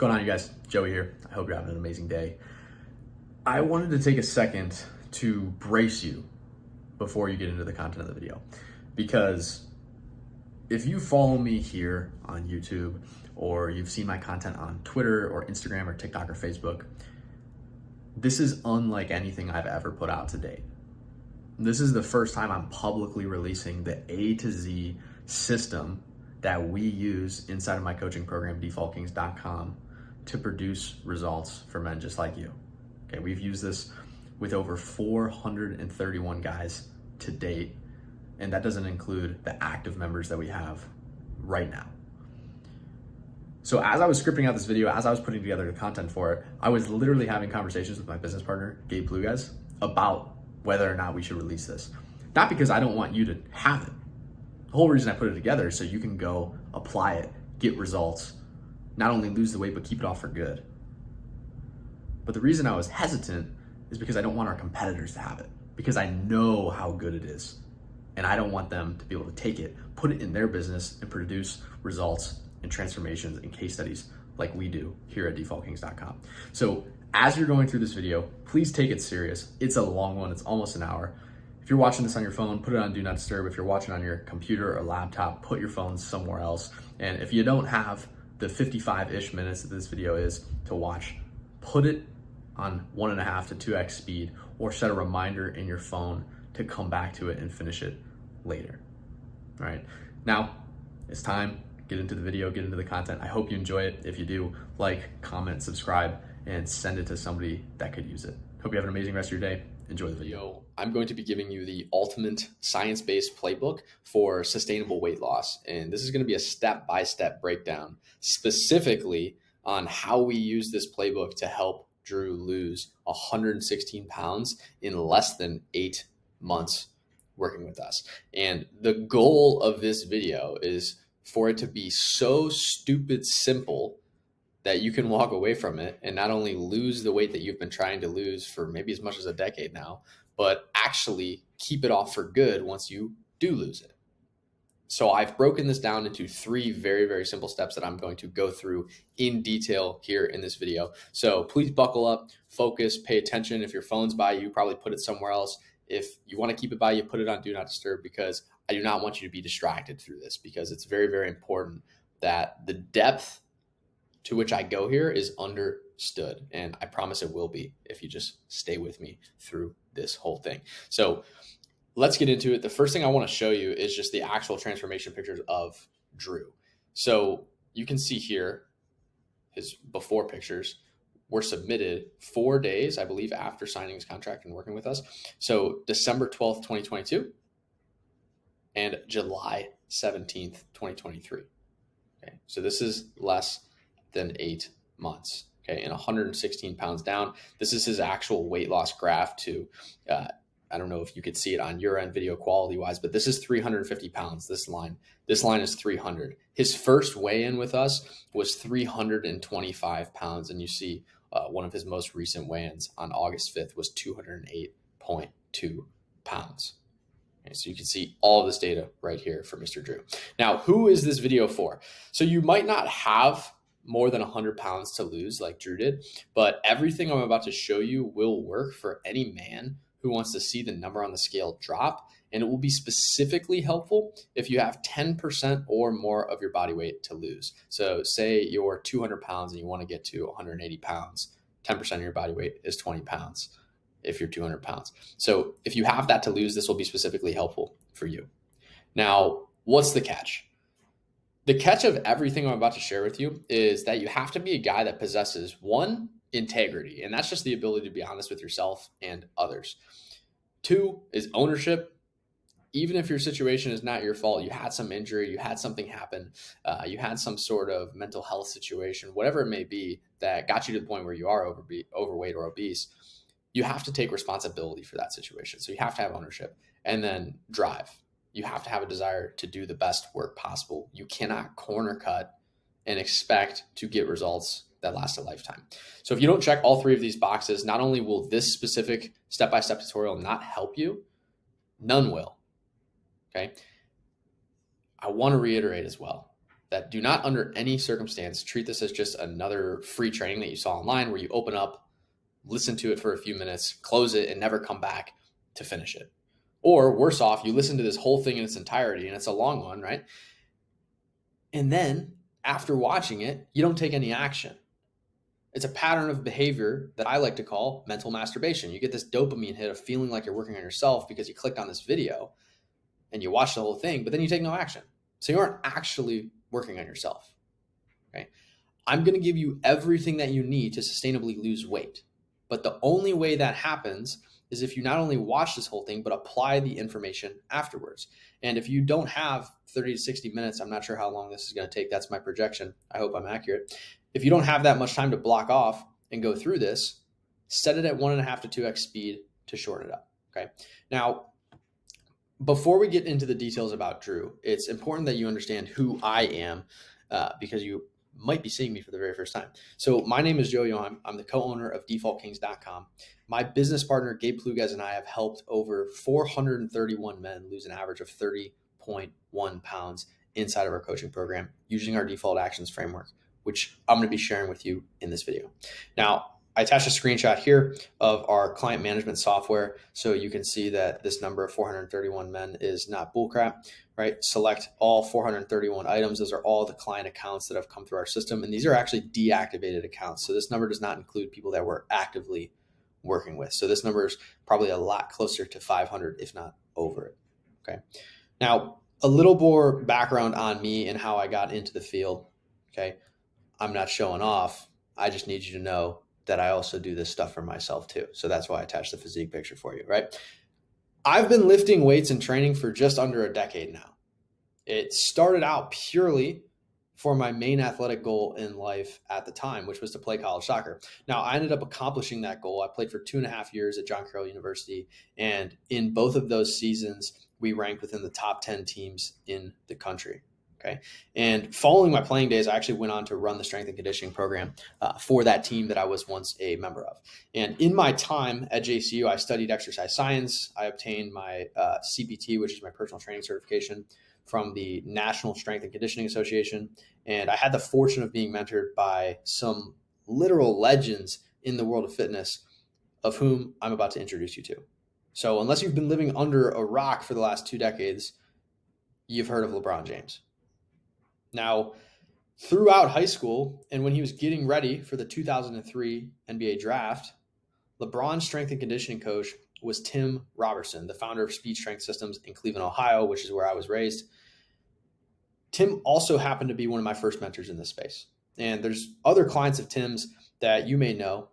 going on, you guys? Joey here. I hope you're having an amazing day. I wanted to take a second to brace you before you get into the content of the video, because if you follow me here on YouTube, or you've seen my content on Twitter or Instagram or TikTok or Facebook, this is unlike anything I've ever put out to date. This is the first time I'm publicly releasing the A to Z system that we use inside of my coaching program, defaultkings.com, to produce results for men just like you. Okay, we've used this with over 431 guys to date, and that doesn't include the active members that we have right now. So as I was scripting out this video, as I was putting together the content for it, I was literally having conversations with my business partner, Gabe Pluguez, about whether or not we should release this. Not because I don't want you to have it. The whole reason I put it together is so you can go apply it, get results, not only lose the weight, but keep it off for good. But the reason I was hesitant is because I don't want our competitors to have it, because I know how good it is. And I don't want them to be able to take it, put it in their business, and produce results and transformations and case studies like we do here at defaultkings.com. So as you're going through this video, please take it serious. It's a long one. It's almost an hour. If you're watching this on your phone, put it on Do Not Disturb. If you're watching on your computer or laptop, put your phone somewhere else. And if you don't have the 55-ish minutes that this video is to watch, put it on 1.5 to 2x speed, or set a reminder in your phone to come back to it and finish it later. All right, now it's time. Get into the video, get into the content. I hope you enjoy it. If you do, like, comment, subscribe, and send it to somebody that could use it. Hope you have an amazing rest of your day. Enjoy the video. I'm going to be giving you the ultimate science-based playbook for sustainable weight loss. And this is going to be a step-by-step breakdown specifically on how we use this playbook to help Drew lose 116 pounds in less than 8 months working with us. And the goal of this video is for it to be so stupid simple that you can walk away from it and not only lose the weight that you've been trying to lose for maybe as much as a decade now, but actually keep it off for good once you do lose it. So I've broken this down into 3 very, very simple steps that I'm going to go through in detail here in this video. So please buckle up, focus, pay attention. If your phone's by you, probably put it somewhere else. If you want to keep it by you, put it on Do Not Disturb, because I do not want you to be distracted through this, because it's very, very important that the depth to which I go here is understood. And I promise it will be if you just stay with me through this whole thing. So let's get into it. The first thing I want to show you is just the actual transformation pictures of Drew. So you can see here his before pictures were submitted 4 days, I believe, after signing his contract and working with us. So December 12th, 2022 and July 17th, 2023. Okay, so this is less than 8 months. Okay, and 116 pounds down. This is his actual weight loss graph to, I don't know if you could see it on your end video quality wise, but this is 350 pounds, this line is 300. His first weigh-in with us was 325 pounds. And you see one of his most recent weigh-ins on August 5th was 208.2 pounds. Okay, so you can see all of this data right here for Mr. Drew. Now, who is this video for? So you might not have more than 100 pounds to lose like Drew did, but everything I'm about to show you will work for any man who wants to see the number on the scale drop. And it will be specifically helpful if you have 10% or more of your body weight to lose. So say you're 200 pounds and you want to get to 180 pounds, 10% of your body weight is 20 pounds if you're 200 pounds. So if you have that to lose, this will be specifically helpful for you. Now, what's the catch? The catch of everything I'm about to share with you is that you have to be a guy that possesses, 1, integrity, and that's just the ability to be honest with yourself and others. 2 is ownership. Even if your situation is not your fault, you had some injury, you had something happen, you had some sort of mental health situation, whatever it may be that got you to the point where you are overweight or obese, you have to take responsibility for that situation. So you have to have ownership. And then drive. You have to have a desire to do the best work possible. You cannot corner cut and expect to get results that last a lifetime. So if you don't check all 3 of these boxes, not only will this specific step-by-step tutorial not help you, none will. Okay. I want to reiterate as well that do not under any circumstance treat this as just another free training that you saw online where you open up, listen to it for a few minutes, close it, and never come back to finish it. Or worse off, you listen to this whole thing in its entirety, and it's a long one, right? And then after watching it, you don't take any action. It's a pattern of behavior that I like to call mental masturbation. You get this dopamine hit of feeling like you're working on yourself because you clicked on this video and you watch the whole thing, but then you take no action. So you aren't actually working on yourself. Okay? I'm going to give you everything that you need to sustainably lose weight. But the only way that happens is if you not only watch this whole thing, but apply the information afterwards. And if you don't have 30 to 60 minutes, I'm not sure how long this is going to take. That's my projection. I hope I'm accurate. If you don't have that much time to block off and go through this, set it at 1.5 to 2x speed to shorten it up. Okay. Now, before we get into the details about Drew, it's important that you understand who I am because you might be seeing me for the very first time. So my name is Joe Young. I'm the co-owner of defaultkings.com. My business partner, Gabe Pluguez, and I have helped over 431 men lose an average of 30.1 pounds inside of our coaching program using our default actions framework, which I'm going to be sharing with you in this video. Now, I attached a screenshot here of our client management software so you can see that this number of 431 men is not bullcrap, right? Select all 431 items. Those are all the client accounts that have come through our system, and these are actually deactivated accounts. So this number does not include people that we're actively working with. So this number is probably a lot closer to 500, if not over it, okay? Now, a little more background on me and how I got into the field, okay? I'm not showing off. I just need you to know that I also do this stuff for myself too. So that's why I attached the physique picture for you, right? I've been lifting weights and training for just under a decade now. It started out purely for my main athletic goal in life at the time, which was to play college soccer. Now, I ended up accomplishing that goal. I played for 2.5 years at John Carroll University. And in both of those seasons, we ranked within the top 10 teams in the country. Okay. And following my playing days, I actually went on to run the strength and conditioning program for that team that I was once a member of. And in my time at JCU, I studied exercise science. I obtained my CPT, which is my personal training certification from the National Strength and Conditioning Association. And I had the fortune of being mentored by some literal legends in the world of fitness, of whom I'm about to introduce you to. So unless you've been living under a rock for the last 2 decades, you've heard of LeBron James. Now, throughout high school and when he was getting ready for the 2003 NBA draft, LeBron's strength and conditioning coach was Tim Robertson, the founder of Speed Strength Systems in Cleveland, Ohio, which is where I was raised. Tim also happened to be one of my first mentors in this space. And there's other clients of Tim's that you may know.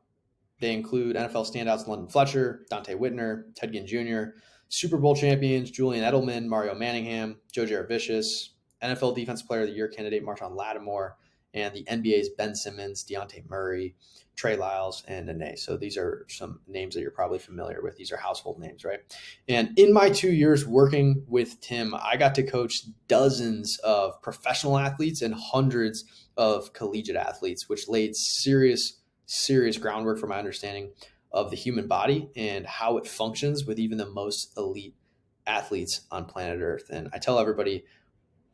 They include NFL standouts London Fletcher, Dante Whitner, Ted Ginn Jr., Super Bowl champions Julian Edelman, Mario Manningham, Joe Jaravicious, NFL Defensive Player of the Year candidate Marshawn Lattimore, and the NBA's Ben Simmons, Deontay Murray, Trey Lyles, and Nene. So these are some names that you're probably familiar with. These are household names, right? And in my 2 years working with Tim, I got to coach dozens of professional athletes and hundreds of collegiate athletes, which laid serious groundwork for my understanding of the human body and how it functions with even the most elite athletes on planet Earth. And I tell everybody,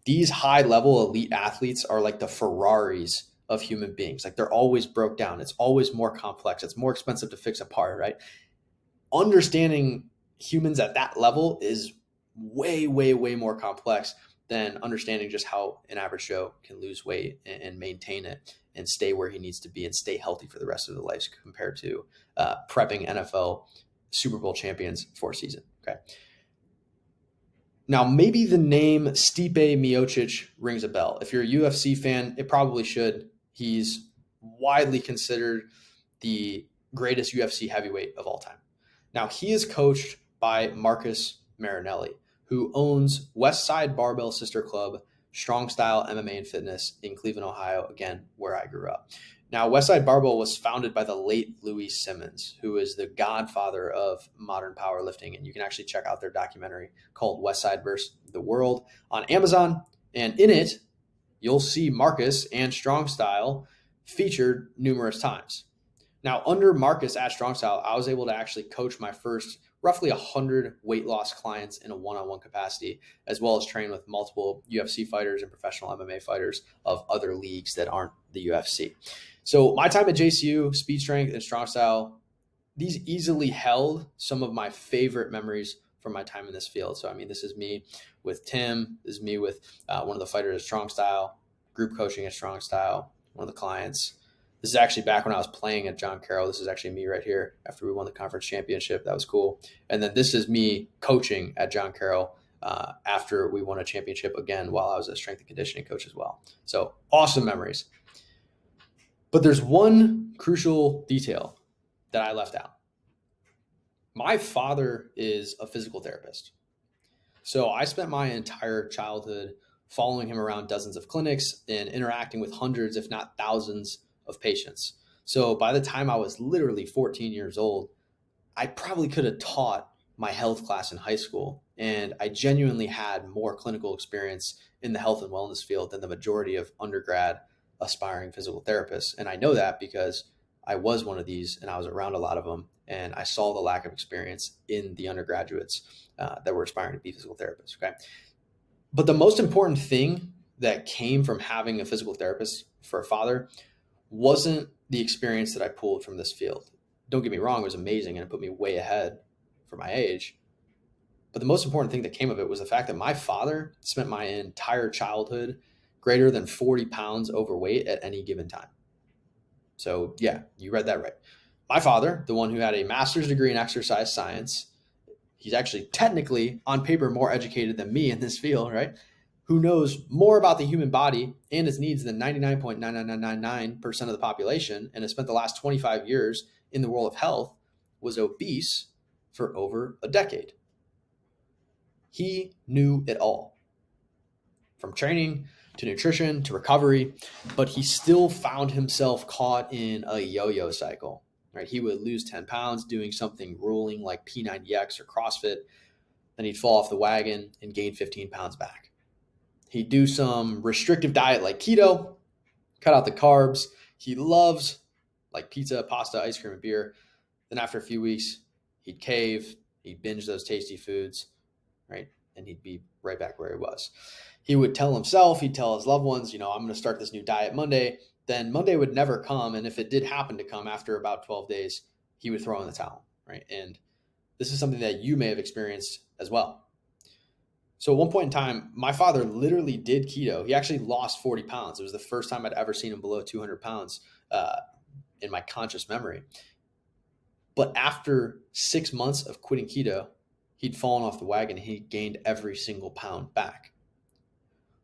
these high-level elite athletes are like the Ferraris of human beings. Like they're always broke down. It's always more complex. It's more expensive to fix apart, right? Understanding humans at that level is way, way, way more complex than understanding just how an average Joe can lose weight and maintain it and stay where he needs to be and stay healthy for the rest of their lives compared to prepping NFL Super Bowl champions for a season, okay? Now, maybe the name Stipe Miocic rings a bell. If you're a UFC fan, it probably should. He's widely considered the greatest UFC heavyweight of all time. Now, he is coached by Marcus Marinelli, who owns Westside Barbell Sister Club, Strong Style MMA and Fitness in Cleveland, Ohio, again, where I grew up. Now, Westside Barbell was founded by the late Louis Simmons, who is the godfather of modern powerlifting. And you can actually check out their documentary called Westside vs. the World on Amazon. And in it, you'll see Marcus and Strong Style featured numerous times. Now, under Marcus at Strong Style, I was able to actually coach my first roughly 100 weight loss clients in a one-on-one capacity, as well as train with multiple UFC fighters and professional MMA fighters of other leagues that aren't the UFC. So my time at JCU, speed strength and strong style, these easily held some of my favorite memories from my time in this field. So, I mean, this is me with Tim. This is me with one of the fighters at Strong Style, group coaching at Strong Style, one of the clients. This is actually back when I was playing at John Carroll. This is actually me right here after we won the conference championship. That was cool. And then this is me coaching at John Carroll after we won a championship again while I was a strength and conditioning coach as well. So awesome memories. But there's one crucial detail that I left out. My father is a physical therapist. So I spent my entire childhood following him around dozens of clinics and interacting with hundreds, if not thousands, of patients. So by the time I was literally 14 years old, I probably could have taught my health class in high school. And I genuinely had more clinical experience in the health and wellness field than the majority of undergrad aspiring physical therapists. And I know that because I was one of these and I was around a lot of them. And I saw the lack of experience in the undergraduates that were aspiring to be physical therapists. Okay. But the most important thing that came from having a physical therapist for a father wasn't the experience that I pulled from this field. Don't get me wrong, it was amazing and it put me way ahead for my age. But the most important thing that came of it was the fact that my father spent my entire childhood greater than 40 pounds overweight at any given time. So yeah, you read that right. My father, the one who had a master's degree in exercise science, he's actually technically on paper more educated than me in this field, right? Who knows more about the human body and its needs than 99.99999% of the population and has spent the last 25 years in the world of health, was obese for over a decade. He knew it all, from training to nutrition to recovery, but he still found himself caught in a yo-yo cycle, right? He would lose 10 pounds doing something grueling like P90X or CrossFit, then he'd fall off the wagon and gain 15 pounds back. He'd do some restrictive diet like keto, cut out the carbs he loves, like pizza, pasta, ice cream, and beer. Then after a few weeks, he'd cave, he'd binge those tasty foods, right? And he'd be right back where he was. He would tell himself, he'd tell his loved ones, I'm going to start this new diet Monday. Then Monday would never come. And if it did happen to come after about 12 days, he would throw in the towel, right? And this is something that you may have experienced as well. So at one point in time, my father literally did keto. He actually lost 40 pounds. It was the first time I'd ever seen him below 200 pounds in my conscious memory. But after 6 months of quitting keto, he'd fallen off the wagon and he gained every single pound back.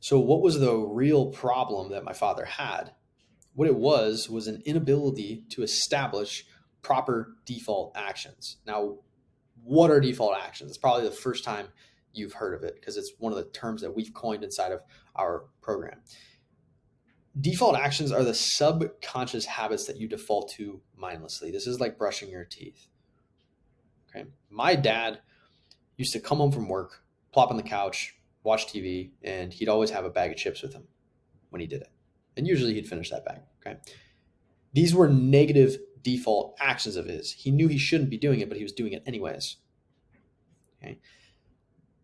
So what was the real problem that my father had? What it was an inability to establish proper default actions. Now, what are default actions? It's probably the first time you've heard of it because it's one of the terms that we've coined inside of our program. Default actions are the subconscious habits that you default to mindlessly. This is like brushing your teeth. Okay. My dad used to come home from work, plop on the couch, watch TV, and he'd always have a bag of chips with him when he did it. And usually he'd finish that bag. Okay. These were negative default actions of his. He knew he shouldn't be doing it, but he was doing it anyways. Okay.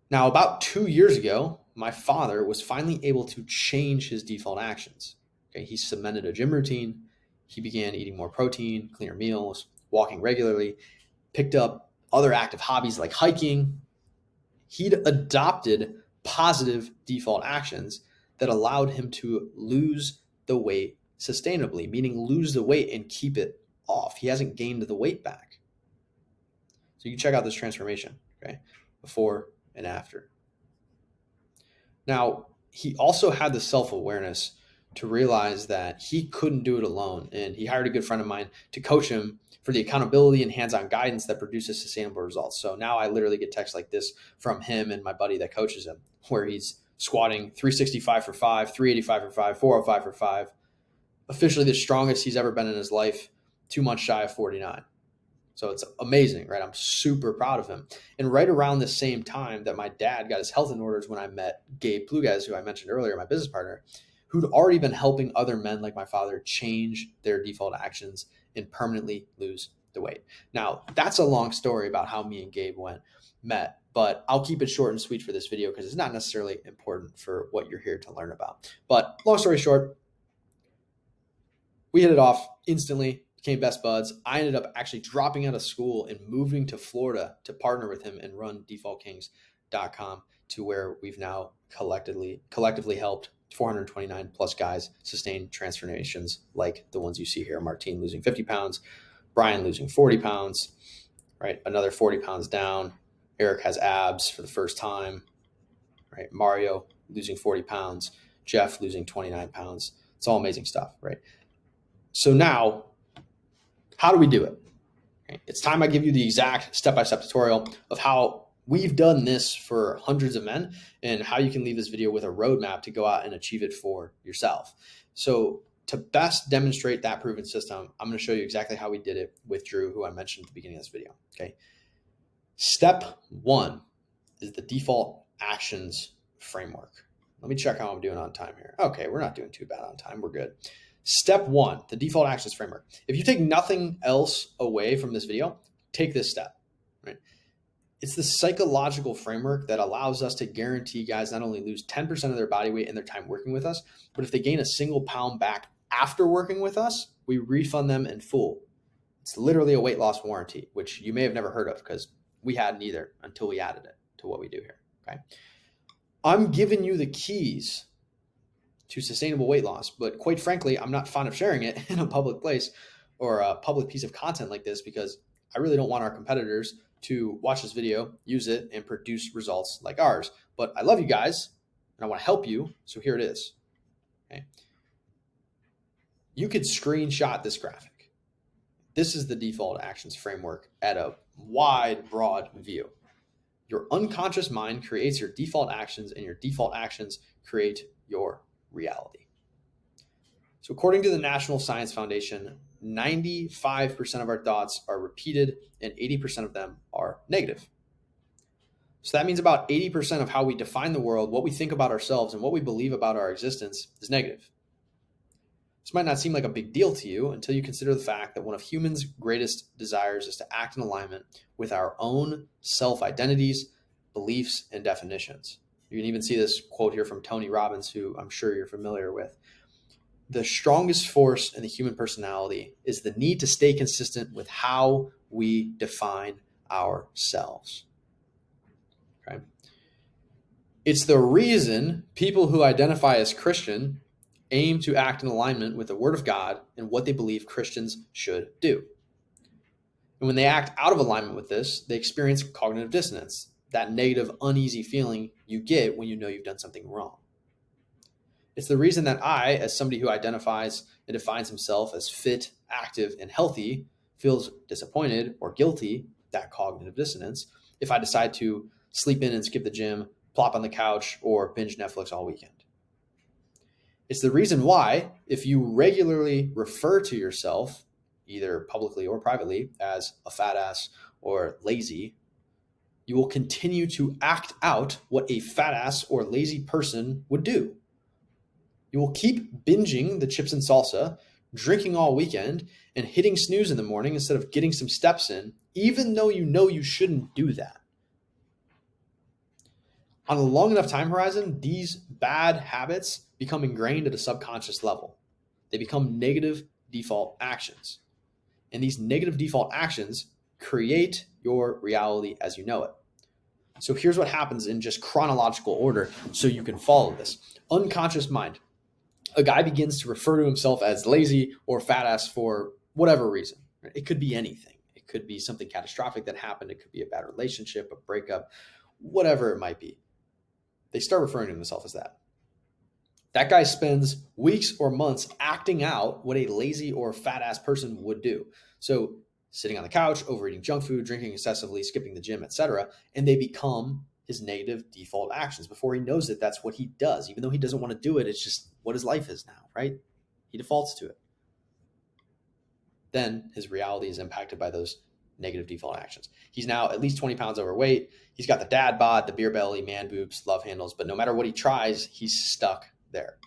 Now, about 2 years ago, my father was finally able to change his default actions. Okay, he cemented a gym routine. He began eating more protein, cleaner meals, walking regularly, picked up other active hobbies like hiking. He'd adopted positive default actions that allowed him to lose the weight sustainably, meaning lose the weight and keep it off. He hasn't gained the weight back. So you can check out this transformation, okay, before and after. Now, he also had the self-awareness to realize that he couldn't do it alone. And he hired a good friend of mine to coach him for the accountability and hands-on guidance that produces sustainable results. So now I literally get texts like this from him and my buddy that coaches him, where he's squatting 365 for 5, 385 for 5, 405 for 5, officially the strongest he's ever been in his life, 2 months shy of 49. So it's amazing, right? I'm super proud of him. And right around the same time that my dad got his health in order is when I met Gabe Pluguez, who I mentioned earlier, my business partner. who'd already been helping other men like my father change their default actions and permanently lose the weight. Now, that's a long story about how me and Gabe met, but I'll keep it short and sweet for this video because it's not necessarily important for what you're here to learn about. But long story short, we hit it off instantly, became best buds. I ended up actually dropping out of school and moving to Florida to partner with him and run defaultkings.com, to where we've now collectively helped 429 plus guys sustain transformations like the ones you see here. Martine losing 50 pounds, Brian losing 40 pounds, right? Another 40 pounds down. Eric has abs for the first time, right? Mario losing 40 pounds, Jeff losing 29 pounds. It's all amazing stuff, right? So now, how do we do it? Okay. It's time I give you the exact step-by-step tutorial of how we've done this for hundreds of men and how you can leave this video with a roadmap to go out and achieve it for yourself. So to best demonstrate that proven system, I'm going to show you exactly how we did it with Drew, who I mentioned at the beginning of this video. Okay. Step 1 is the default actions framework. Let me check how I'm doing on time here. Okay, we're not doing too bad on time. We're good. Step 1, the default actions framework. If you take nothing else away from this video, take this step, right? It's the psychological framework that allows us to guarantee guys not only lose 10% of their body weight in their time working with us, but if they gain a single pound back after working with us, we refund them in full. It's literally a weight loss warranty, which you may have never heard of because we hadn't either until we added it to what we do here, okay? I'm giving you the keys to sustainable weight loss, but quite frankly, I'm not fond of sharing it in a public place or a public piece of content like this because I really don't want our competitors to watch this video, use it, and produce results like ours. But I love you guys and I want to help you, so here it is. Okay. You could screenshot this graphic. This is the default actions framework at a wide, broad view. Your unconscious mind creates your default actions, and your default actions create your reality. So according to the National Science Foundation, 95% of our thoughts are repeated and 80% of them are negative. So that means about 80% of how we define the world, what we think about ourselves, and what we believe about our existence is negative. This might not seem like a big deal to you until you consider the fact that one of humans' greatest desires is to act in alignment with our own self-identities, beliefs, and definitions. You can even see this quote here from Tony Robbins, who I'm sure you're familiar with. The strongest force in the human personality is the need to stay consistent with how we define ourselves. Okay? It's the reason people who identify as Christian aim to act in alignment with the Word of God and what they believe Christians should do. And when they act out of alignment with this, they experience cognitive dissonance, that negative, uneasy feeling you get when you know you've done something wrong. It's the reason that I, as somebody who identifies and defines himself as fit, active, and healthy, feels disappointed or guilty, that cognitive dissonance, if I decide to sleep in and skip the gym, plop on the couch, or binge Netflix all weekend. It's the reason why, if you regularly refer to yourself, either publicly or privately, as a fat ass or lazy, you will continue to act out what a fat ass or lazy person would do. You will keep binging the chips and salsa, drinking all weekend, and hitting snooze in the morning instead of getting some steps in, even though you know you shouldn't do that. On a long enough time horizon, these bad habits become ingrained at a subconscious level. They become negative default actions. And these negative default actions create your reality as you know it. So here's what happens in just chronological order so you can follow this. Unconscious mind. A guy begins to refer to himself as lazy or fat ass for whatever reason. It could be anything. It could be something catastrophic that happened. It could be a bad relationship, a breakup, whatever it might be. They start referring to themselves as that. That guy spends weeks or months acting out what a lazy or fat ass person would do. So sitting on the couch, overeating junk food, drinking excessively, skipping the gym, etc. And they become his negative default actions. Before he knows it, that's what he does. Even though he doesn't want to do it, it's just what his life is now, right? He defaults to it. Then his reality is impacted by those negative default actions. He's now at least 20 pounds overweight. He's got the dad bod, the beer belly, man boobs, love handles, but no matter what he tries, he's stuck there.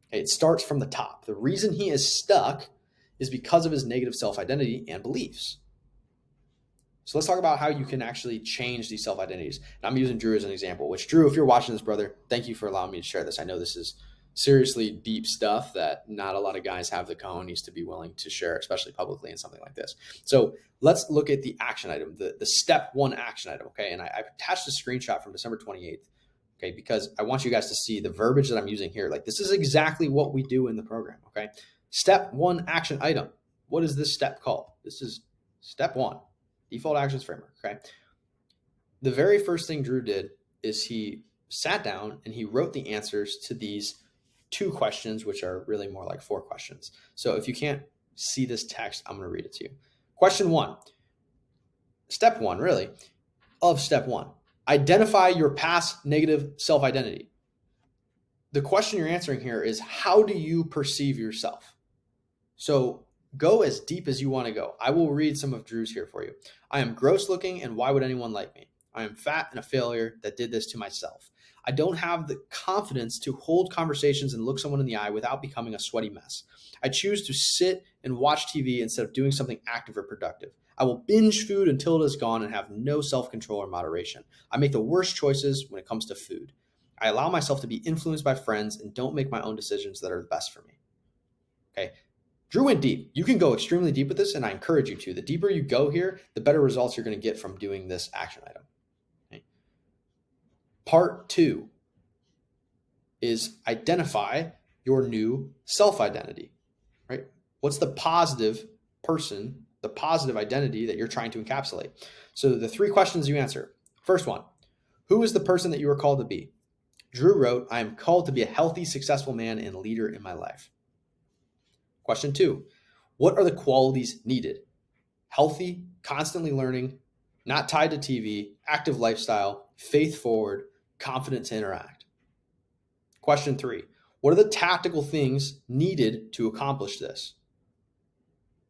Okay, it starts from the top. The reason he is stuck is because of his negative self-identity and beliefs. So let's talk about how you can actually change these self-identities. And I'm using Drew as an example, which Drew, if you're watching this, brother, thank you for allowing me to share this. I know this is seriously deep stuff that not a lot of guys have the cojones to be willing to share, especially publicly in something like this. So let's look at the action item, the step one action item. Okay. And I attached a screenshot from December 28th. Okay. Because I want you guys to see the verbiage that I'm using here. Like, this is exactly what we do in the program. Okay. Step one action item. What is this step called? This is step one, default actions framework. Okay. The very first thing Drew did is he sat down and he wrote the answers to these 2 questions, which are really more like 4 questions. So if you can't see this text, I'm going to read it to you. Question 1, step 1, really, of step 1, identify your past negative self-identity. The question you're answering here is, how do you perceive yourself? So go as deep as you want to go. I will read some of Drew's here for you. I am gross looking, and why would anyone like me? I am fat and a failure that did this to myself. I don't have the confidence to hold conversations and look someone in the eye without becoming a sweaty mess. I choose to sit and watch TV instead of doing something active or productive. I will binge food until it is gone and have no self-control or moderation. I make the worst choices when it comes to food. I allow myself to be influenced by friends and don't make my own decisions that are the best for me. Okay. Drew went deep. You can go extremely deep with this, and I encourage you to. The deeper you go here, the better results you're going to get from doing this action item. Okay. Part 2 is identify your new self-identity, right? What's the positive person, the positive identity that you're trying to encapsulate? So the 3 questions you answer. First one, who is the person that you are called to be? Drew wrote, I am called to be a healthy, successful man and leader in my life. Question 2, what are the qualities needed? Healthy, constantly learning, not tied to TV, active lifestyle, faith forward, confident to interact. Question 3, what are the tactical things needed to accomplish this?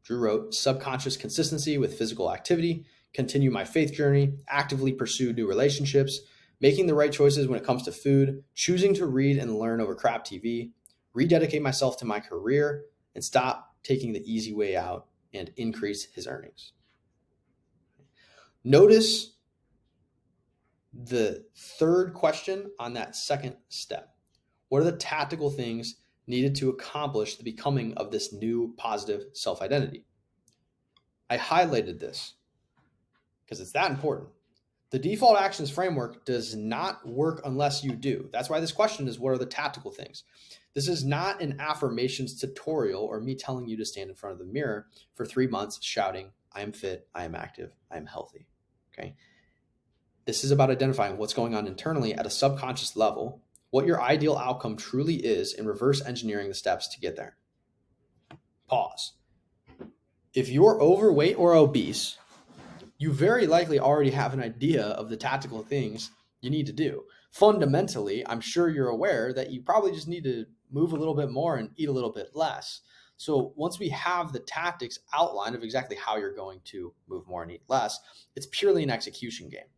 Drew wrote, subconscious consistency with physical activity, continue my faith journey, actively pursue new relationships, making the right choices when it comes to food, choosing to read and learn over crap TV, rededicate myself to my career, and stop taking the easy way out and increase his earnings. Notice the 3rd question on that second step. What are the tactical things needed to accomplish the becoming of this new positive self-identity? I highlighted this because it's that important. The default actions framework does not work unless you do. That's why this question is, what are the tactical things? This is not an affirmations tutorial or me telling you to stand in front of the mirror for 3 months shouting, I am fit, I am active, I am healthy. Okay. This is about identifying what's going on internally at a subconscious level, what your ideal outcome truly is, and reverse engineering the steps to get there. Pause. If you're overweight or obese, you very likely already have an idea of the tactical things you need to do. Fundamentally, I'm sure you're aware that you probably just need to move a little bit more and eat a little bit less. So once we have the tactics outlined of exactly how you're going to move more and eat less, it's purely an execution game.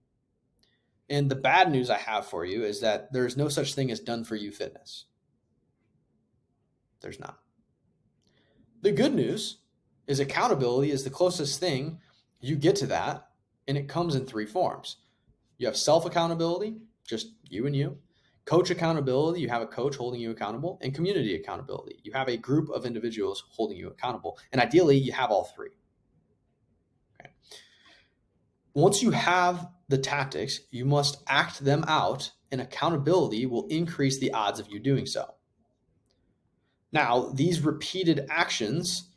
And the bad news I have for you is that there's no such thing as done for you fitness. There's not. The good news is accountability is the closest thing you get to that, and it comes in 3 forms. You have self-accountability, just you and you. Coach accountability, you have a coach holding you accountable. And community accountability, you have a group of individuals holding you accountable. And ideally, you have all 3. Okay. Once you have the tactics, you must act them out, and accountability will increase the odds of you doing so. Now, these repeated actions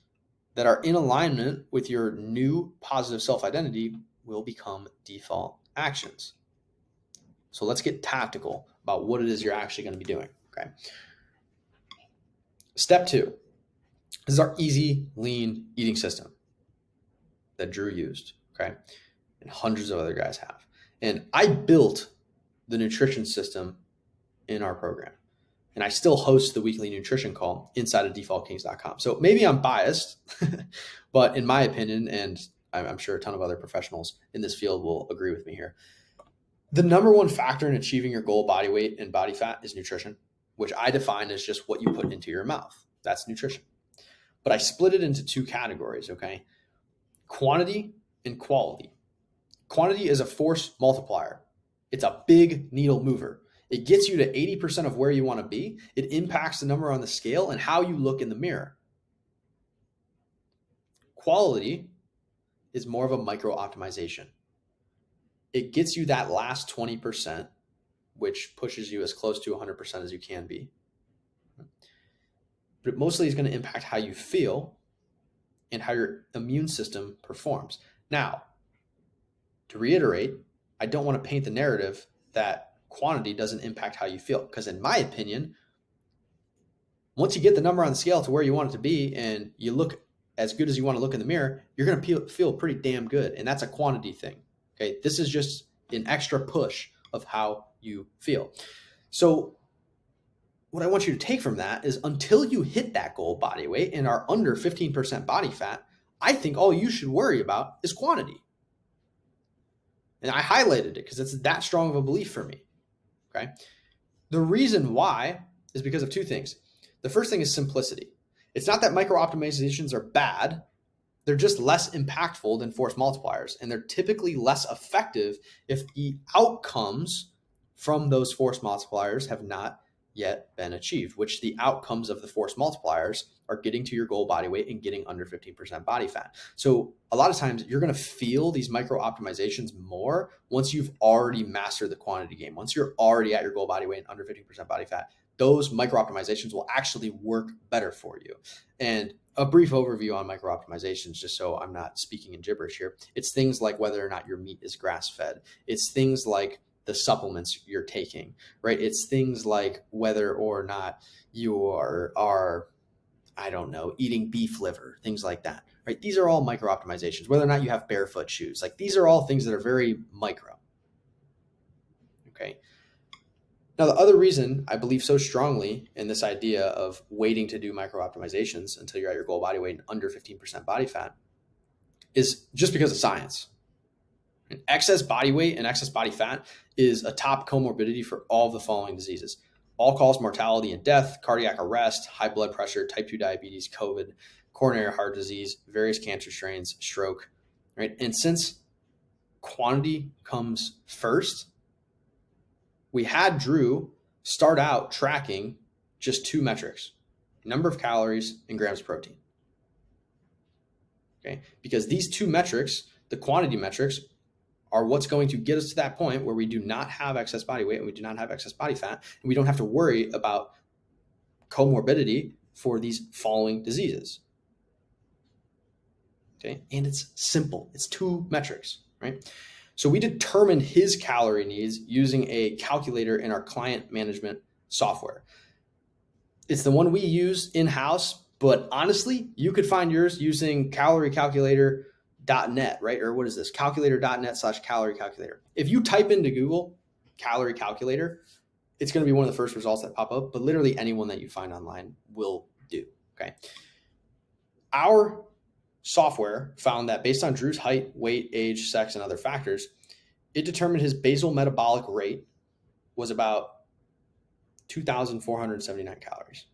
that are in alignment with your new positive self-identity will become default actions. So let's get tactical about what it is you're actually going to be doing. Okay. Step 2. This is our easy, lean eating system that Drew used. Okay. And hundreds of other guys have. And I built the nutrition system in our program. And I still host the weekly nutrition call inside of defaultkings.com. So maybe I'm biased, but in my opinion, and I'm sure a ton of other professionals in this field will agree with me here, the number one factor in achieving your goal body weight and body fat is nutrition. which I define as just what you put into your mouth. That's nutrition. But I split it into two categories, okay? Quantity and quality. Quantity is a force multiplier. It's a big needle mover. It gets you to 80% of where you want to be. It impacts the number on the scale and how you look in the mirror. Quality is more of a micro optimization. It gets you that last 20%, which pushes you as close to 100% as you can be. But it mostly is going to impact how you feel and how your immune system performs. Now, to reiterate, I don't want to paint the narrative that quantity doesn't impact how you feel, because in my opinion, once you get the number on the scale to where you want it to be and you look as good as you want to look in the mirror, you're going to feel pretty damn good. And that's a quantity thing. Okay. This is just an extra push of how you feel. So what I want you to take from that is, until you hit that goal body weight and are under 15% body fat, I think all you should worry about is quantity. And I highlighted it because it's that strong of a belief for me. Okay. The reason why is because of two things. The first thing is simplicity. It's not that micro optimizations are bad. They're just less impactful than force multipliers. And they're typically less effective if the outcomes from those force multipliers have not yet been achieved, which the outcomes of the force multipliers are getting to your goal body weight and getting under 15% body fat. So a lot of times you're going to feel these micro optimizations more once you've already mastered the quantity game. Once you're already at your goal body weight and under 15% body fat, those micro optimizations will actually work better for you. And a brief overview on micro optimizations, just so I'm not speaking in gibberish here. It's things like whether or not your meat is grass fed. It's things like the supplements you're taking, right? It's things like whether or not you are, I don't know, eating beef liver, things like that, right? These are all micro optimizations. Whether or not you have barefoot shoes, like these are all things that are very micro. Okay. Now, the other reason I believe so strongly in this idea of waiting to do micro optimizations until you're at your goal body weight and under 15% body fat is just because of science. And excess body weight and excess body fat is a top comorbidity for all of the following diseases: all-cause mortality and death, cardiac arrest, high blood pressure, type 2 diabetes, COVID, coronary heart disease, various cancer strains, stroke, right? And since quantity comes first, we had Drew start out tracking just two metrics: number of calories and grams of protein. Okay, because these two metrics, the quantity metrics, are what's going to get us to that point where we do not have excess body weight and we do not have excess body fat, and we don't have to worry about comorbidity for these following diseases. Okay, and it's simple. It's two metrics, right? So we determined his calorie needs using a calculator in our client management software. It's the one we use in-house, but honestly, you could find yours using caloriecalculator.net, right? Or what is this? Calculator.net/calorie calculator. If you type into Google calorie calculator, it's going to be one of the first results that pop up, but literally anyone that you find online will do. Okay. Our software found that based on Drew's height, weight, age, sex, and other factors, it determined his basal metabolic rate was about 2,479 calories.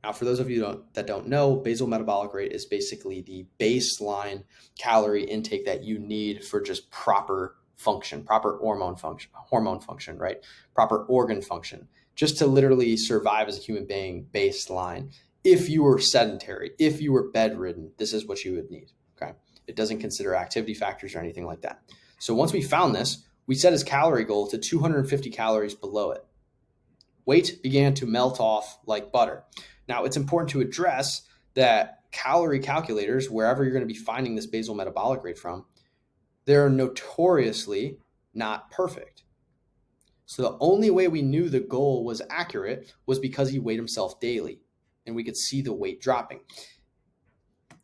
Now, for those of you that don't know, basal metabolic rate is basically the baseline calorie intake that you need for just proper function, proper hormone function, right? Proper organ function, just to literally survive as a human being, baseline. If you were sedentary, if you were bedridden, this is what you would need, okay? It doesn't consider activity factors or anything like that. So once we found this, we set his calorie goal to 250 calories below it. Weight began to melt off like butter. Now, it's important to address that calorie calculators, wherever you're going to be finding this basal metabolic rate from, they're notoriously not perfect. So the only way we knew the goal was accurate was because he weighed himself daily and we could see the weight dropping.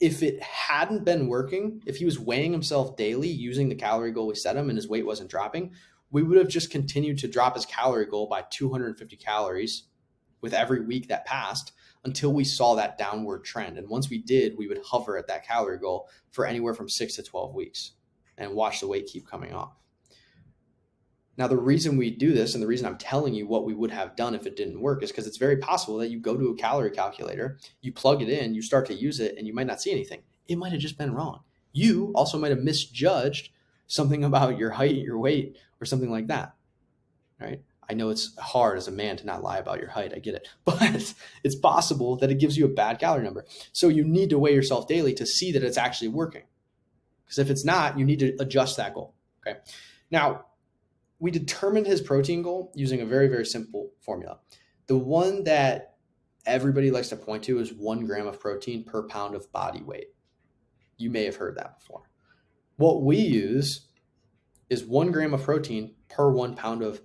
If it hadn't been working, if he was weighing himself daily using the calorie goal we set him and his weight wasn't dropping, we would have just continued to drop his calorie goal by 250 calories with every week that passed until we saw that downward trend. And once we did, we would hover at that calorie goal for anywhere from 6 to 12 weeks and watch the weight keep coming off. Now, the reason we do this and the reason I'm telling you what we would have done if it didn't work is because it's very possible that you go to a calorie calculator, you plug it in, you start to use it, and you might not see anything. It might have just been wrong. You also might have misjudged something about your height, your weight, or something like that, right? I know it's hard as a man to not lie about your height. I get it. But it's possible that it gives you a bad calorie number. So you need to weigh yourself daily to see that it's actually working. Because if it's not, you need to adjust that goal, okay? Now, we determined his protein goal using a very, very simple formula. The one that everybody likes to point to is 1 gram of protein per pound of body weight. You may have heard that before. What we use is 1 gram of protein per 1 pound of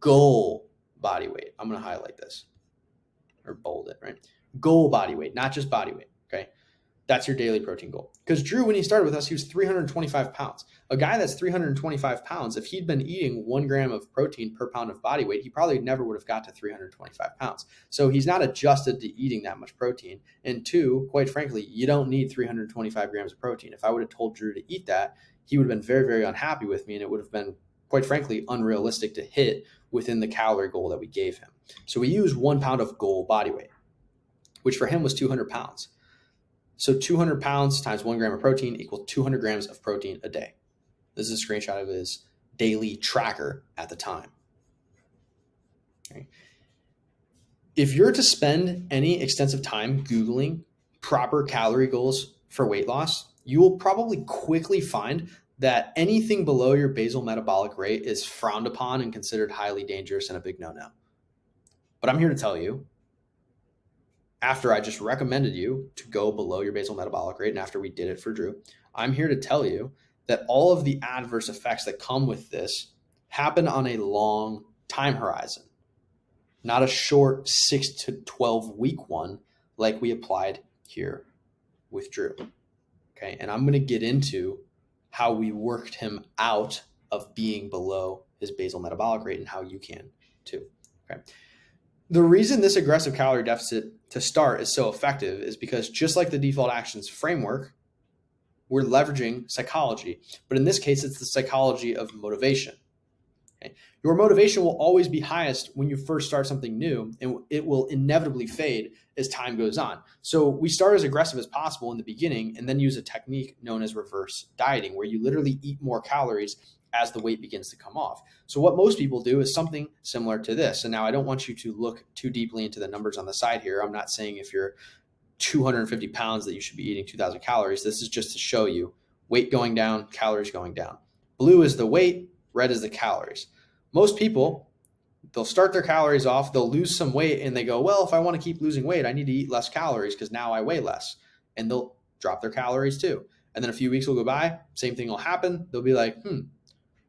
goal body weight. I'm going to highlight this or bold it, right? Goal body weight, not just body weight, okay? That's your daily protein goal. Because Drew, when he started with us, he was 325 pounds. A guy that's 325 pounds, if he'd been eating 1 gram of protein per pound of body weight, he probably never would have got to 325 pounds. So he's not adjusted to eating that much protein. And 2, quite frankly, you don't need 325 grams of protein. If I would have told Drew to eat that, he would have been very, very unhappy with me, and it would have been, quite frankly, unrealistic to hit within the calorie goal that we gave him. So we used 1 pound of goal body weight, which for him was 200 pounds. So 200 pounds times 1 gram of protein equals 200 grams of protein a day. This is a screenshot of his daily tracker at the time. Okay. If you're to spend any extensive time Googling proper calorie goals for weight loss, you will probably quickly find that anything below your basal metabolic rate is frowned upon and considered highly dangerous and a big no-no. But I'm here to tell you, after I just recommended you to go below your basal metabolic rate, and after we did it for Drew, I'm here to tell you that all of the adverse effects that come with this happen on a long time horizon, not a short 6 to 12 week one like we applied here with Drew. Okay, and I'm going to get into how we worked him out of being below his basal metabolic rate and how you can too. Okay. The reason this aggressive calorie deficit to start is so effective is because just like the default actions framework, we're leveraging psychology. But in this case, it's the psychology of motivation. Okay? Your motivation will always be highest when you first start something new, and it will inevitably fade as time goes on. So we start as aggressive as possible in the beginning and then use a technique known as reverse dieting, where you literally eat more calories as the weight begins to come off. So what most people do is something similar to this. And now I don't want you to look too deeply into the numbers on the side here. I'm not saying if you're 250 pounds that you should be eating 2,000 calories. This is just to show you weight going down, calories going down. Blue is the weight, red is the calories. Most people, they'll start their calories off, they'll lose some weight, and they go, well, if I want to keep losing weight, I need to eat less calories because now I weigh less. And they'll drop their calories too. And then a few weeks will go by, same thing will happen. They'll be like,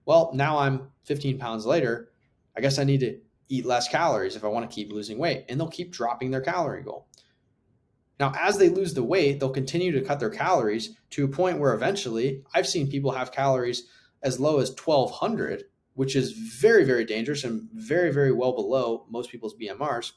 well, now I'm 15 pounds later. I guess I need to eat less calories if I want to keep losing weight. And they'll keep dropping their calorie goal. Now, as they lose the weight, they'll continue to cut their calories to a point where eventually I've seen people have calories as low as 1,200, which is very, very dangerous and very, very well below most people's BMRs.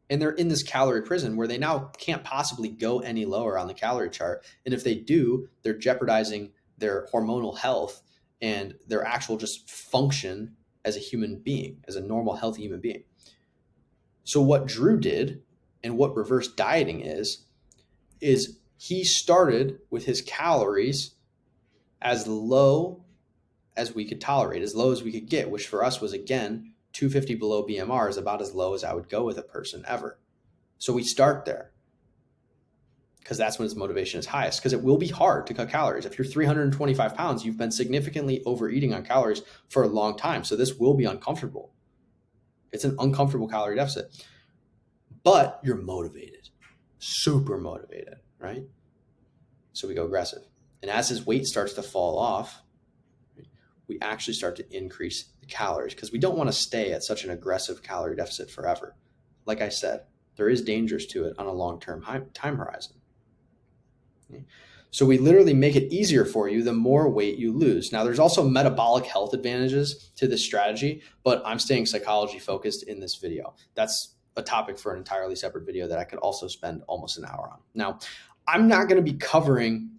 And they're in this calorie prison where they now can't possibly go any lower on the calorie chart. And if they do, they're jeopardizing their hormonal health and their actual just function as a human being, as a normal, healthy human being. So what Drew did and what reverse dieting is he started with his calories as low as we could tolerate, as low as we could get, which for us was, again, 250 below BMR is about as low as I would go with a person ever. So we start there because that's when his motivation is highest, because it will be hard to cut calories. If you're 325 pounds, you've been significantly overeating on calories for a long time. So this will be uncomfortable. It's an uncomfortable calorie deficit, but you're motivated, super motivated, right? So we go aggressive. And as his weight starts to fall off, we actually start to increase the calories because we don't want to stay at such an aggressive calorie deficit forever. Like I said, there is dangers to it on a long-term time horizon. Okay. So we literally make it easier for you the more weight you lose. Now, there's also metabolic health advantages to this strategy, but I'm staying psychology focused in this video. That's a topic for an entirely separate video that I could also spend almost an hour on. Now, I'm not going to be covering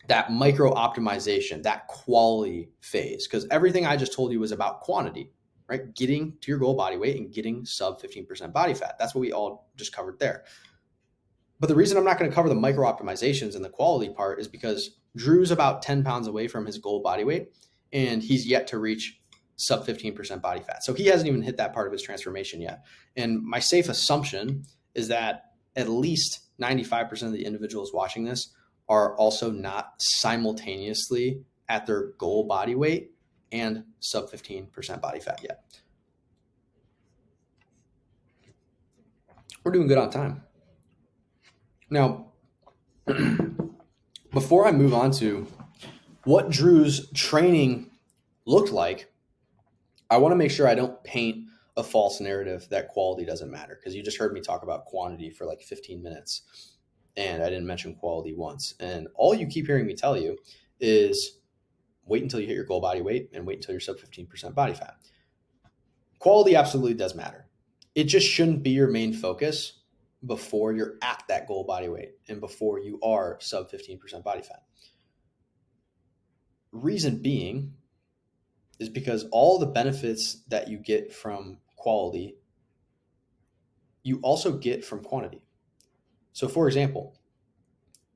that micro optimization, that quality phase, because everything I just told you was about quantity, right? Getting to your goal body weight and getting sub 15% body fat. That's what we all just covered there. But the reason I'm not going to cover the micro optimizations and the quality part is because Drew's about 10 pounds away from his goal body weight, and he's yet to reach sub 15% body fat. So he hasn't even hit that part of his transformation yet. And my safe assumption is that at least 95% of the individuals watching this are also not simultaneously at their goal body weight and sub 15% body fat yet. We're doing good on time. Now, before I move on to what Drew's training looked like, I want to make sure I don't paint a false narrative that quality doesn't matter, because you just heard me talk about quantity for like 15 minutes and I didn't mention quality once. And all you keep hearing me tell you is wait until you hit your goal body weight and wait until you're sub 15% body fat. Quality absolutely does matter. It just shouldn't be your main focus before you're at that goal body weight and before you are sub 15% body fat. Reason being is because all the benefits that you get from quality, you also get from quantity. So for example,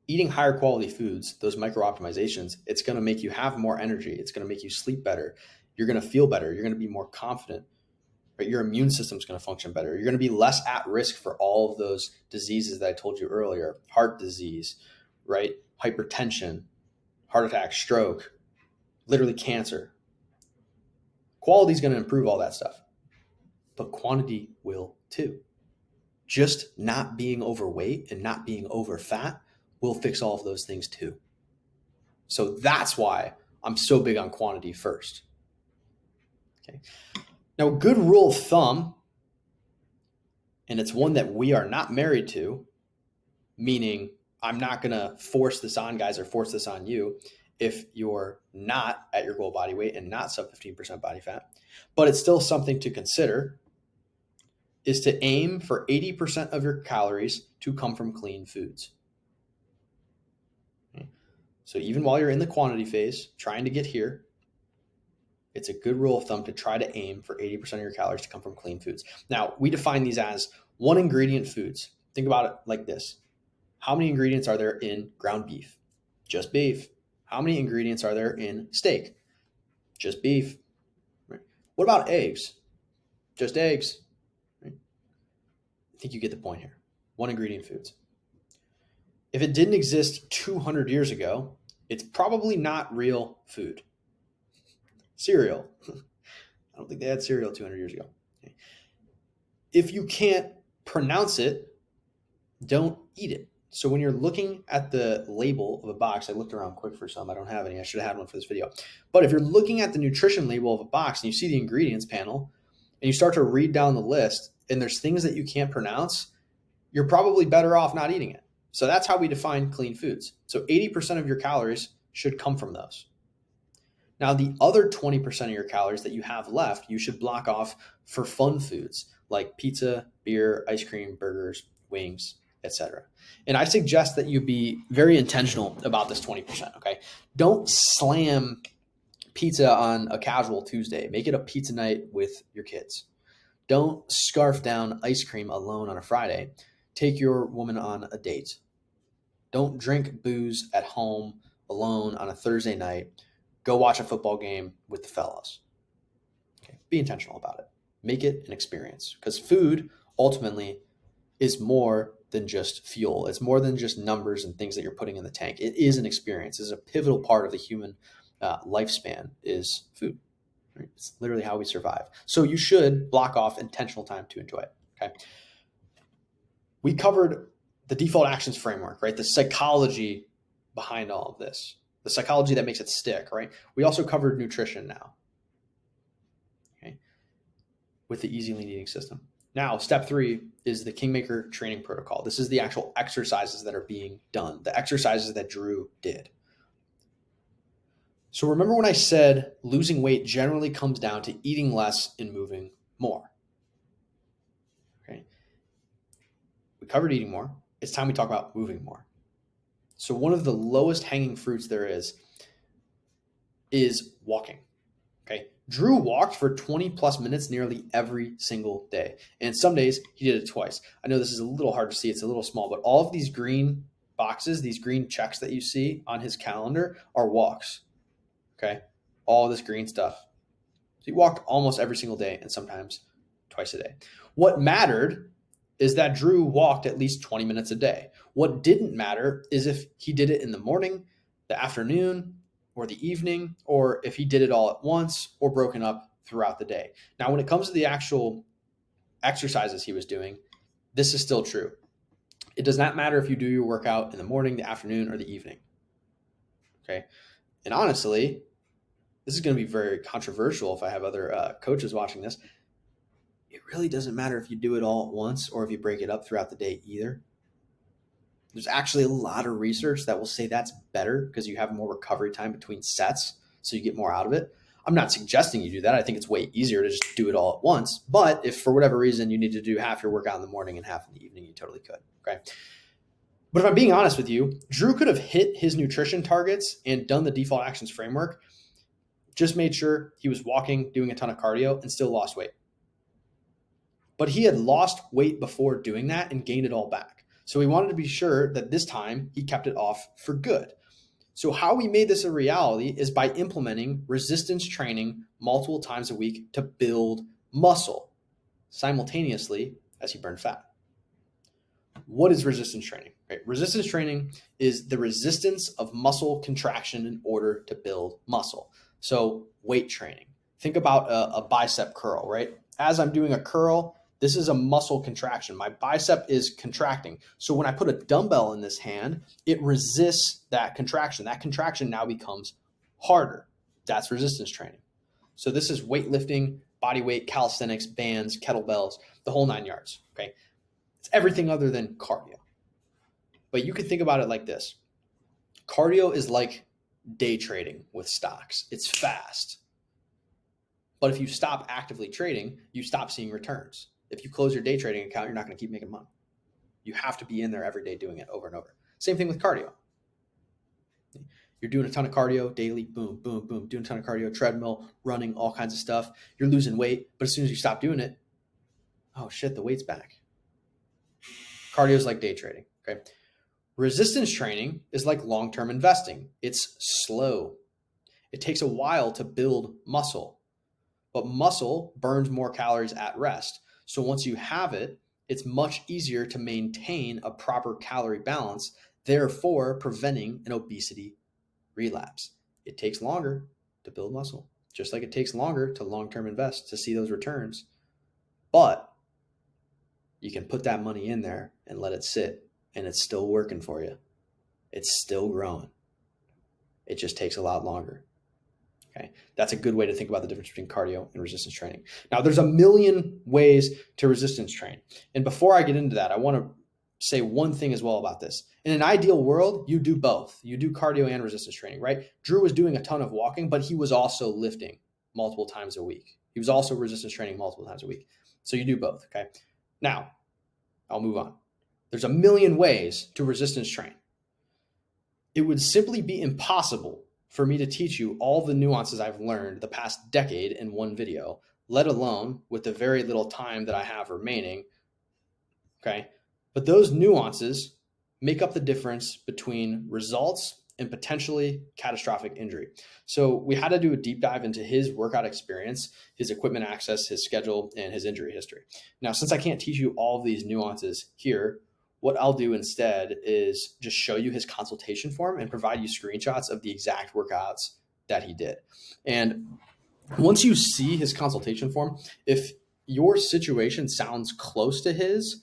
eating higher quality foods, those micro optimizations, it's going to make you have more energy. It's going to make you sleep better. You're going to feel better. You're going to be more confident. Right? Your immune system's going to function better. You're going to be less at risk for all of those diseases that I told you earlier, heart disease, right? Hypertension, heart attack, stroke, literally cancer. Quality is going to improve all that stuff, but quantity will too. Just not being overweight and not being over fat will fix all of those things too. So that's why I'm so big on quantity first. Okay. Now, a good rule of thumb, and it's one that we are not married to, meaning I'm not going to force this on guys or force this on you if you're not at your goal body weight and not sub 15% body fat, but it's still something to consider, is to aim for 80% of your calories to come from clean foods. Okay. So even while you're in the quantity phase, trying to get here, it's a good rule of thumb to try to aim for 80% of your calories to come from clean foods. Now, we define these as one ingredient foods. Think about it like this. How many ingredients are there in ground beef? Just beef. How many ingredients are there in steak? Just beef. Right? What about eggs? Just eggs. Right? I think you get the point here. One ingredient foods. If it didn't exist 200 years ago, it's probably not real food. Cereal. I don't think they had cereal 200 years ago. Okay. If you can't pronounce it, don't eat it. So when you're looking at the label of a box, I looked around quick for some. I don't have any. I should have had one for this video. But if you're looking at the nutrition label of a box and you see the ingredients panel and you start to read down the list and there's things that you can't pronounce, you're probably better off not eating it. So that's how we define clean foods. So 80% of your calories should come from those. Now, the other 20% of your calories that you have left, you should block off for fun foods like pizza, beer, ice cream, burgers, wings, etc. And I suggest that you be very intentional about this 20%, okay? Don't slam pizza on a casual Tuesday. Make it a pizza night with your kids. Don't scarf down ice cream alone on a Friday. Take your woman on a date. Don't drink booze at home alone on a Thursday night. Go watch a football game with the fellows. Okay, be intentional about it. Make it an experience, because food ultimately is more than just fuel. It's more than just numbers and things that you're putting in the tank. It is an experience. It's a pivotal part of the human lifespan is food. Right? It's literally how we survive. So you should block off intentional time to enjoy it. Okay. We covered the default actions framework, right? The psychology behind all of this, the psychology that makes it stick, right? We also covered nutrition now, okay, with the easy lean eating system. Now, step 3 is the Kingmaker training protocol. This is the actual exercises that are being done, the exercises that Drew did. So remember when I said losing weight generally comes down to eating less and moving more. Okay. We covered eating more. It's time we talk about moving more. So one of the lowest hanging fruits there is walking. Okay. Drew walked for 20 plus minutes nearly every single day. And some days he did it twice. I know this is a little hard to see. It's a little small, but all of these green boxes, these green checks that you see on his calendar are walks. Okay. All this green stuff. So he walked almost every single day and sometimes twice a day. What mattered is that Drew walked at least 20 minutes a day. What didn't matter is if he did it in the morning, the afternoon, or the evening, or if he did it all at once or broken up throughout the day. Now, when it comes to the actual exercises he was doing, this is still true. It does not matter if you do your workout in the morning, the afternoon, or the evening. Okay. And honestly, this is going to be very controversial if I have other coaches watching this. It really doesn't matter if you do it all at once or if you break it up throughout the day either. There's actually a lot of research that will say that's better because you have more recovery time between sets, so you get more out of it. I'm not suggesting you do that. I think it's way easier to just do it all at once. But if for whatever reason you need to do half your workout in the morning and half in the evening, you totally could. Okay. But if I'm being honest with you, Drew could have hit his nutrition targets and done the default actions framework, just made sure he was walking, doing a ton of cardio, and still lost weight. But he had lost weight before doing that and gained it all back. So we wanted to be sure that this time he kept it off for good. So how we made this a reality is by implementing resistance training multiple times a week to build muscle simultaneously as he burned fat. What is resistance training? Right? Resistance training is the resistance of muscle contraction in order to build muscle. So weight training. Think about a bicep curl, right? As I'm doing a curl, this is a muscle contraction. My bicep is contracting. So when I put a dumbbell in this hand, it resists that contraction. That contraction now becomes harder. That's resistance training. So this is weightlifting, body weight, calisthenics, bands, kettlebells, the whole 9 yards. Okay. It's everything other than cardio. But you can think about it like this. Cardio is like day trading with stocks. It's fast. But if you stop actively trading, you stop seeing returns. If you close your day trading account, you're not going to keep making money. You have to be in there every day doing it over and over. Same thing with cardio. You're doing a ton of cardio daily, boom, boom, boom, doing a ton of cardio, treadmill, running, all kinds of stuff. You're losing weight, but as soon as you stop doing it, oh shit, the weight's back. Cardio is like day trading, okay? Resistance training is like long-term investing. It's slow. It takes a while to build muscle, but muscle burns more calories at rest. So once you have it, it's much easier to maintain a proper calorie balance, therefore preventing an obesity relapse. It takes longer to build muscle, just like it takes longer to long-term invest to see those returns. But you can put that money in there and let it sit, and it's still working for you. It's still growing. It just takes a lot longer. Okay, that's a good way to think about the difference between cardio and resistance training. Now, there's a million ways to resistance train. And before I get into that, I want to say one thing as well about this. In an ideal world, you do both. You do cardio and resistance training, right? Drew was doing a ton of walking, but he was also lifting multiple times a week. He was also resistance training multiple times a week. So you do both, okay? Now, I'll move on. There's a million ways to resistance train. It would simply be impossible for me to teach you all the nuances I've learned the past decade in one video, let alone with the very little time that I have remaining. Okay. But those nuances make up the difference between results and potentially catastrophic injury. So we had to do a deep dive into his workout experience, his equipment access, his schedule, and his injury history. Now, since I can't teach you all of these nuances here, what I'll do instead is just show you his consultation form and provide you screenshots of the exact workouts that he did. And once you see his consultation form, if your situation sounds close to his,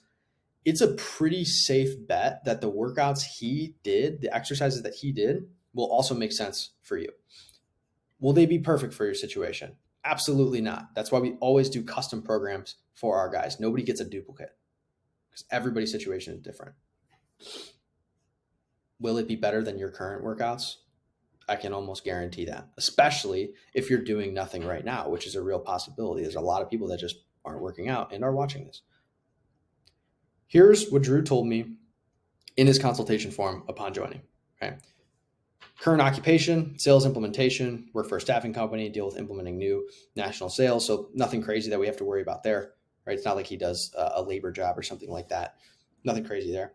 it's a pretty safe bet that the workouts he did, the exercises that he did, will also make sense for you. Will they be perfect for your situation? Absolutely not. That's why we always do custom programs for our guys. Nobody gets a duplicate because everybody's situation is different. Will it be better than your current workouts? I can almost guarantee that, especially if you're doing nothing right now, which is a real possibility. There's a lot of people that just aren't working out and are watching this. Here's what Drew told me in his consultation form upon joining. Okay. Current occupation, sales implementation, work for a staffing company, deal with implementing new national sales. So nothing crazy that we have to worry about there, right? It's not like he does a labor job or something like that. Nothing crazy there.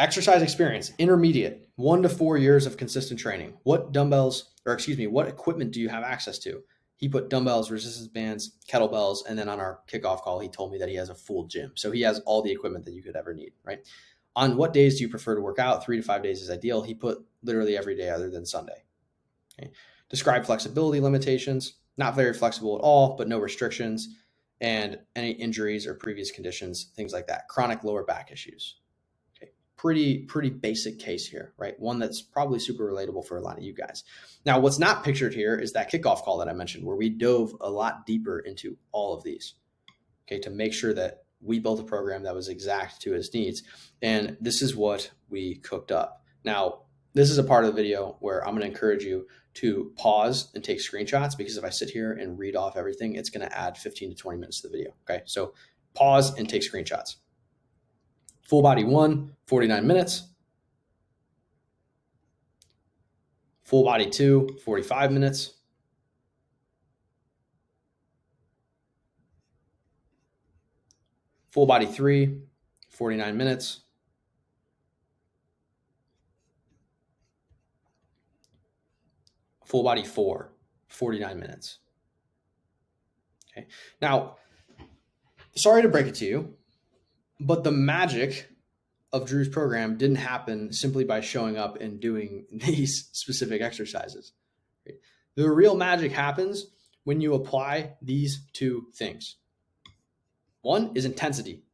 Exercise experience, intermediate, 1 to 4 years of consistent training. What equipment do you have access to? He put dumbbells, resistance bands, kettlebells, and then on our kickoff call, he told me that he has a full gym. So he has all the equipment that you could ever need, right? On what days do you prefer to work out? 3 to 5 days is ideal. He put literally every day other than Sunday. Okay. Describe flexibility limitations, not very flexible at all, but no restrictions, and any injuries or previous conditions, things like that. Chronic lower back issues. Pretty basic case here, right? One that's probably super relatable for a lot of you guys. Now, what's not pictured here is that kickoff call that I mentioned, where we dove a lot deeper into all of these, okay, to make sure that we built a program that was exact to his needs. And this is what we cooked up. Now, this is a part of the video where I'm going to encourage you to pause and take screenshots, because if I sit here and read off everything, it's going to add 15 to 20 minutes to the video, okay? So pause and take screenshots. Full body 1, 49 minutes. Full body 2, 45 minutes. Full body 3, 49 minutes. Full body 4, 49 minutes. Okay. Now, sorry to break it to you, but the magic of Drew's program didn't happen simply by showing up and doing these specific exercises. Right? The real magic happens when you apply these 2 things. One is intensity.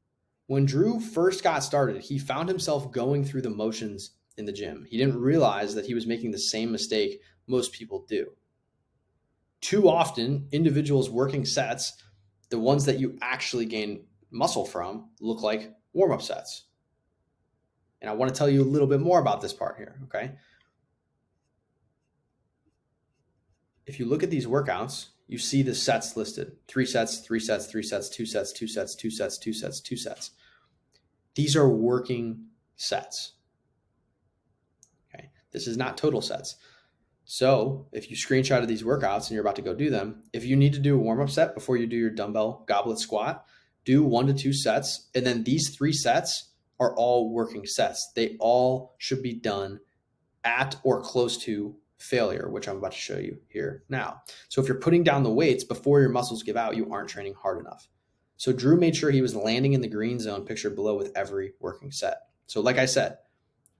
When Drew first got started, he found himself going through the motions in the gym. He didn't realize that he was making the same mistake most people do. Too often, individuals working sets, the ones that you actually gain muscle from, look like warm-up sets. And I want to tell you a little bit more about this part here, okay? If you look at these workouts, you see the sets listed. 3 sets, 3 sets, 3 sets, 2 sets, 2 sets, 2 sets, 2 sets, 2 sets. These are working sets. Okay? This is not total sets. So if you screenshot of these workouts and you're about to go do them, if you need to do a warm-up set before you do your dumbbell goblet squat, do 1 to 2 sets. And then these 3 sets are all working sets. They all should be done at or close to failure, which I'm about to show you here now. So if you're putting down the weights before your muscles give out, you aren't training hard enough. So Drew made sure he was landing in the green zone pictured below with every working set. So like I said,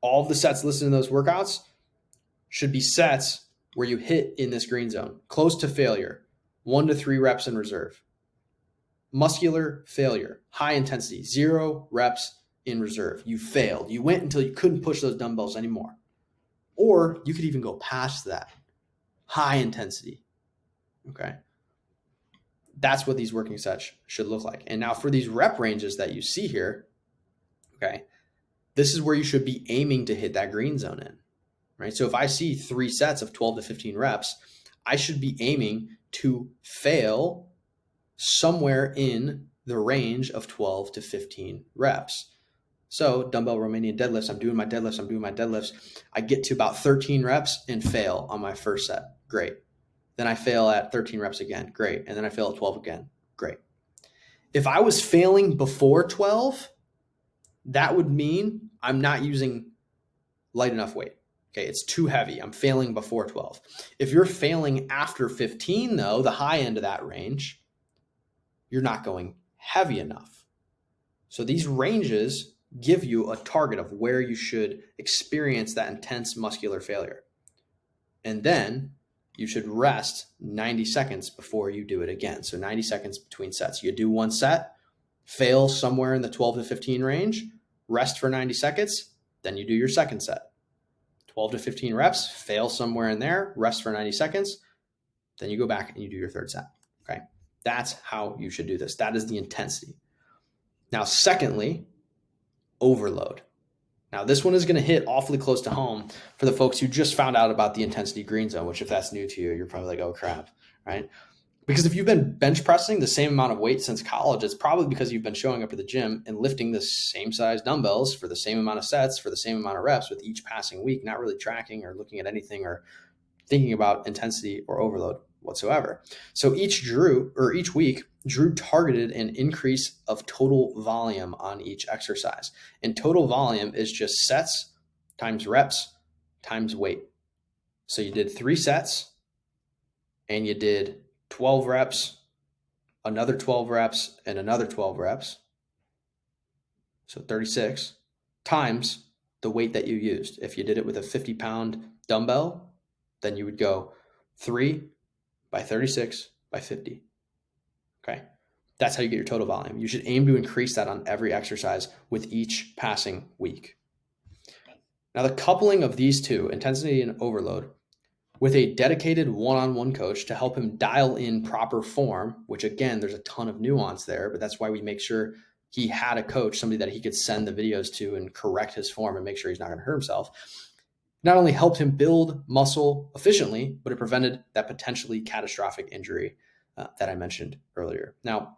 all of the sets listed in those workouts should be sets where you hit in this green zone, close to failure, 1 to 3 reps in reserve. Muscular failure, high intensity, 0 reps in reserve. You failed. You went until you couldn't push those dumbbells anymore. Or you could even go past that. High intensity. Okay. That's what these working sets should look like. And now for these rep ranges that you see here, okay, this is where you should be aiming to hit that green zone in, right? So if I see 3 sets of 12 to 15 reps, I should be aiming to fail somewhere in the range of 12 to 15 reps. So dumbbell Romanian deadlifts, I'm doing my deadlifts. I get to about 13 reps and fail on my first set. Great. Then I fail at 13 reps again. Great. And then I fail at 12 again. Great. If I was failing before 12, that would mean I'm not using light enough weight. Okay, it's too heavy. I'm failing before 12. If you're failing after 15, though, the high end of that range, you're not going heavy enough. So these ranges give you a target of where you should experience that intense muscular failure. And then you should rest 90 seconds before you do it again. So 90 seconds between sets. You do 1 set, fail somewhere in the 12 to 15 range, rest for 90 seconds, then you do your second set. 12 to 15 reps, fail somewhere in there, rest for 90 seconds, then you go back and you do your third set. Okay. That's how you should do this. That is the intensity. Now, secondly, overload. Now, this one is going to hit awfully close to home for the folks who just found out about the intensity green zone, which if that's new to you, you're probably like, oh crap, right? Because if you've been bench pressing the same amount of weight since college, it's probably because you've been showing up at the gym and lifting the same size dumbbells for the same amount of sets, for the same amount of reps with each passing week, not really tracking or looking at anything or thinking about intensity or overload whatsoever. So each week, Drew targeted an increase of total volume on each exercise. And total volume is just sets times reps times weight. So you did 3 sets and you did 12 reps, another 12 reps, and another 12 reps. So 36 times the weight that you used. If you did it with a 50-pound dumbbell, then you would go 3 by 36 by 50. Okay. That's how you get your total volume. You should aim to increase that on every exercise with each passing week. Now, the coupling of these two, intensity and overload, with a dedicated one-on-one coach to help him dial in proper form, which again, there's a ton of nuance there, but that's why we make sure he had a coach, somebody that he could send the videos to and correct his form and make sure he's not going to hurt himself. Not only helped him build muscle efficiently, but it prevented that potentially catastrophic injury that I mentioned earlier. Now,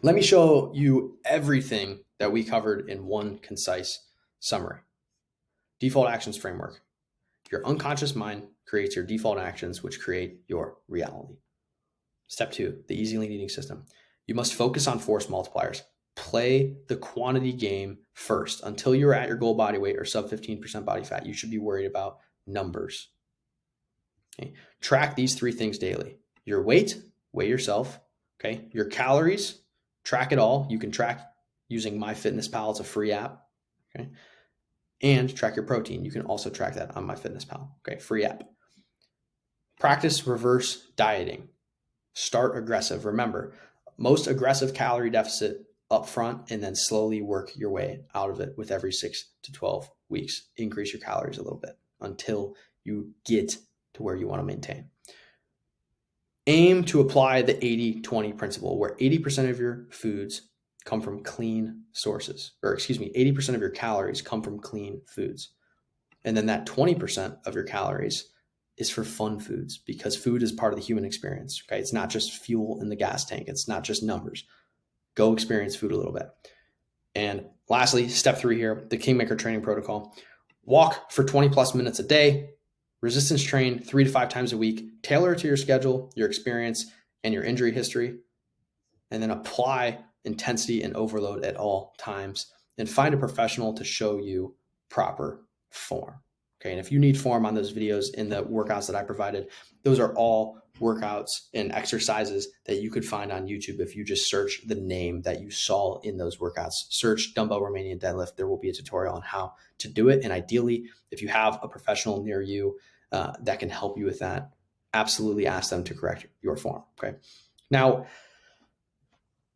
let me show you everything that we covered in one concise summary. Default actions framework. Your unconscious mind creates your default actions, which create your reality. Step 2, the easy lean eating system. You must focus on force multipliers. Play the quantity game first. Until you're at your goal body weight or sub 15% body fat, you should be worried about numbers. Okay. Track these 3 things daily. Your weight, weigh yourself. Okay. Your calories, track it all. You can track using MyFitnessPal. It's a free app. Okay. And track your protein. You can also track that on MyFitnessPal. Okay. Free app. Practice reverse dieting. Start aggressive. Remember, most aggressive calorie deficit up front and then slowly work your way out of it with every 6 to 12 weeks. Increase your calories a little bit until you get to where you want to maintain. Aim to apply the 80-20 principle, where 80% of your foods come from clean sources, 80% of your calories come from clean foods. And then that 20% of your calories is for fun foods, because food is part of the human experience. Okay. It's not just fuel in the gas tank. It's not just numbers. Go experience food a little bit. And lastly, step 3 here, the Kingmaker training protocol. Walk for 20 plus minutes a day, resistance train 3 to 5 times a week, tailor it to your schedule, your experience, and your injury history, and then apply intensity and overload at all times, and find a professional to show you proper form. Okay. And if you need form on those videos in the workouts that I provided, those are all workouts and exercises that you could find on YouTube. If you just search the name that you saw in those workouts, search dumbbell Romanian deadlift, there will be a tutorial on how to do it. And ideally, if you have a professional near you that can help you with that, absolutely ask them to correct your form. Okay. Now,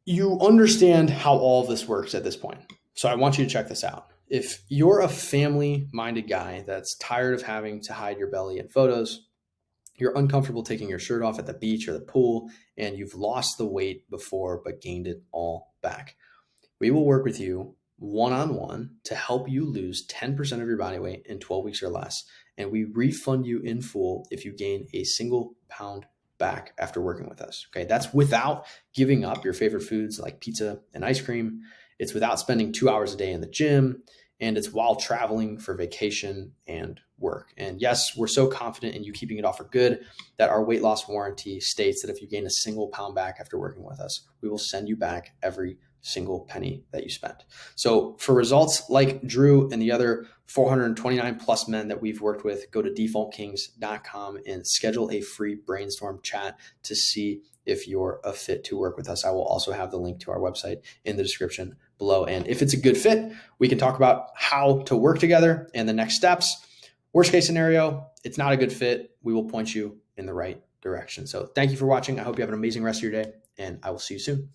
you understand how all of this works at this point. So I want you to check this out. If you're a family-minded guy that's tired of having to hide your belly in photos, you're uncomfortable taking your shirt off at the beach or the pool, and you've lost the weight before but gained it all back, we will work with you one-on-one to help you lose 10% of your body weight in 12 weeks or less. And we refund you in full if you gain a single pound back after working with us. Okay. That's without giving up your favorite foods like pizza and ice cream. It's without spending 2 hours a day in the gym. And it's while traveling for vacation and work. And yes, we're so confident in you keeping it off for good that our weight loss warranty states that if you gain a single pound back after working with us, we will send you back every single penny that you spent. So for results like Drew and the other 429 plus men that we've worked with, go to defaultkings.com and schedule a free brainstorm chat to see if you're a fit to work with us. I will also have the link to our website in the description below. And if it's a good fit, we can talk about how to work together and the next steps. Worst case scenario, it's not a good fit. We will point you in the right direction. So thank you for watching. I hope you have an amazing rest of your day, and I will see you soon.